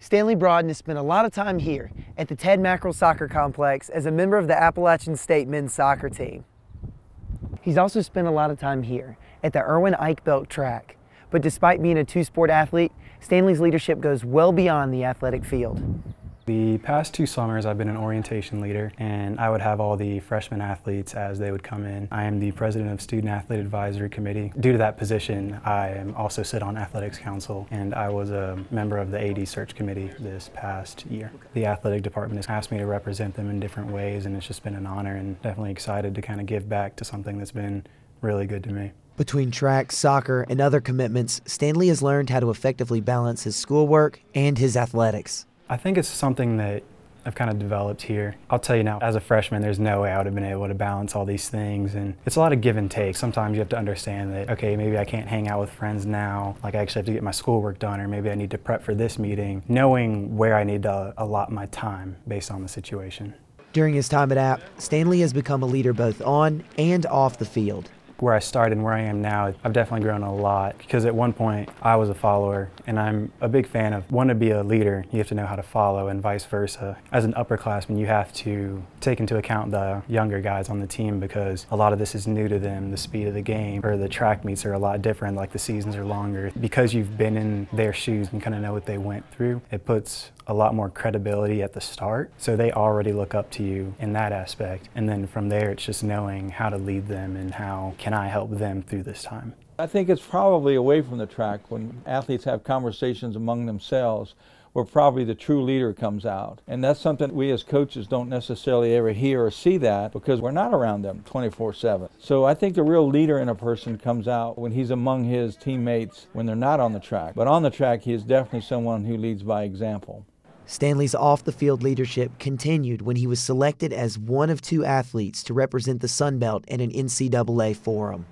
Stanley Broaden has spent a lot of time here at the Ted Mackerel Soccer Complex as a member of the Appalachian State men's soccer team. He's also spent a lot of time here at the Irwin Eichbelt track. But despite being a two-sport athlete, Stanley's leadership goes well beyond the athletic field. The past 2 summers I've been an orientation leader, and I would have all the freshman athletes as they would come in. I am the president of Student Athlete Advisory Committee. Due to that position, I am also sit on Athletics Council, and I was a member of the AD Search Committee this past year. The athletic department has asked me to represent them in different ways, and it's just been an honor and definitely excited to kind of give back to something that's been really good to me. Between track, soccer, and other commitments, Stanley has learned how to effectively balance his schoolwork and his athletics. I think it's something that I've kind of developed here. I'll tell you now, as a freshman, there's no way I would have been able to balance all these things, and it's a lot of give and take. Sometimes you have to understand that, okay, maybe I can't hang out with friends now, like I actually have to get my schoolwork done, or maybe I need to prep for this meeting, knowing where I need to allot my time based on the situation. During his time at App, Stanley has become a leader both on and off the field. Where I started and where I am now, I've definitely grown a lot, because at one point I was a follower, and I'm a big fan of wanting to be a leader, you have to know how to follow, and vice versa. As an upperclassman, you have to take into account the younger guys on the team, because a lot of this is new to them. The speed of the game or the track meets are a lot different, like the seasons are longer. Because you've been in their shoes and kind of know what they went through, it puts a lot more credibility at the start, so they already look up to you in that aspect, and then from there it's just knowing how to lead them and how can I help them through this time. I think it's probably away from the track when athletes have conversations among themselves where probably the true leader comes out. And that's something we as coaches don't necessarily ever hear or see that because we're not around them 24/7. So I think the real leader in a person comes out when he's among his teammates when they're not on the track. But on the track, he is definitely someone who leads by example. Stanley's off-the-field leadership continued when he was selected as one of 2 athletes to represent the Sun Belt in an NCAA forum.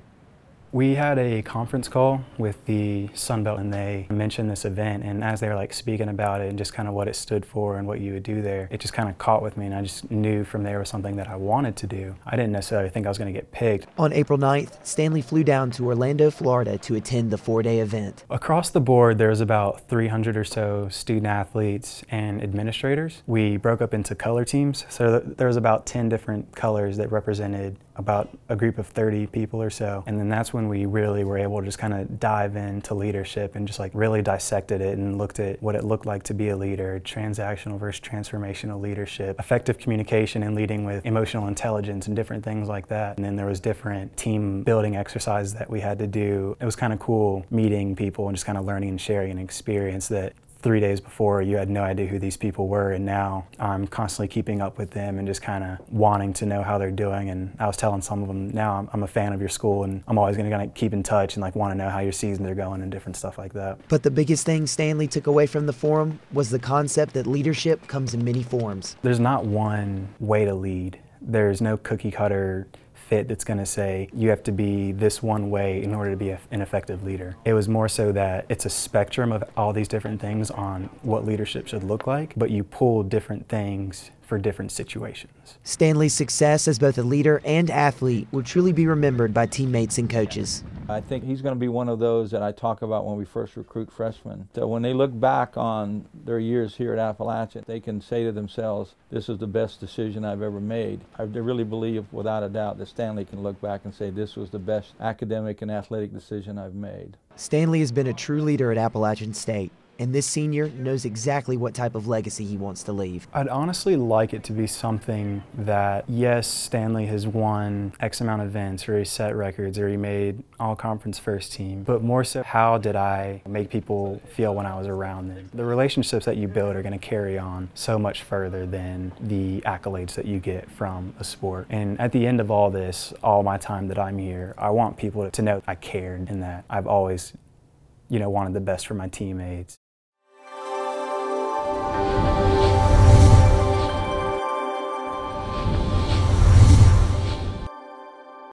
We had a conference call with the Sun Belt, and they mentioned this event, and as they were like speaking about it and just kind of what it stood for and what you would do there, it just kind of caught with me, and I just knew from there was something that I wanted to do. I didn't necessarily think I was going to get picked. On April 9th, Stanley flew down to Orlando, Florida to attend the 4-day event. Across the board, there was about 300 or so student athletes and administrators. We broke up into color teams, so there was about 10 different colors that represented about a group of 30 people or so, and then that's when we really were able to just kind of dive into leadership and just like really dissected it and looked at what it looked like to be a leader, transactional versus transformational leadership, effective communication and leading with emotional intelligence and different things like that. And then there was different team building exercises that we had to do. It was kind of cool meeting people and just kind of learning and sharing an experience that 3 days before you had no idea who these people were, and now I'm constantly keeping up with them and just kind of wanting to know how they're doing. And I was telling some of them, now I'm a fan of your school and I'm always going to keep in touch and like want to know how your seasons are going and different stuff like that. But the biggest thing Stanley took away from the forum was the concept that leadership comes in many forms. There's not one way to lead. There's no cookie cutter fit that's going to say you have to be this one way in order to be an effective leader. It was more so that it's a spectrum of all these different things on what leadership should look like, but you pull different things for different situations. Stanley's success as both a leader and athlete will truly be remembered by teammates and coaches. I think he's going to be one of those that I talk about when we first recruit freshmen. So when they look back on their years here at Appalachian, they can say to themselves, this is the best decision I've ever made. I really believe, without a doubt, that Stanley can look back and say this was the best academic and athletic decision I've made. Stanley has been a true leader at Appalachian State, and this senior knows exactly what type of legacy he wants to leave. I'd honestly like it to be something that, yes, Stanley has won X amount of events, or he set records, or he made all-conference first team, but more so, how did I make people feel when I was around them? The relationships that you build are going to carry on so much further than the accolades that you get from a sport. And at the end of all this, all my time that I'm here, I want people to know I cared and that I've always wanted the best for my teammates.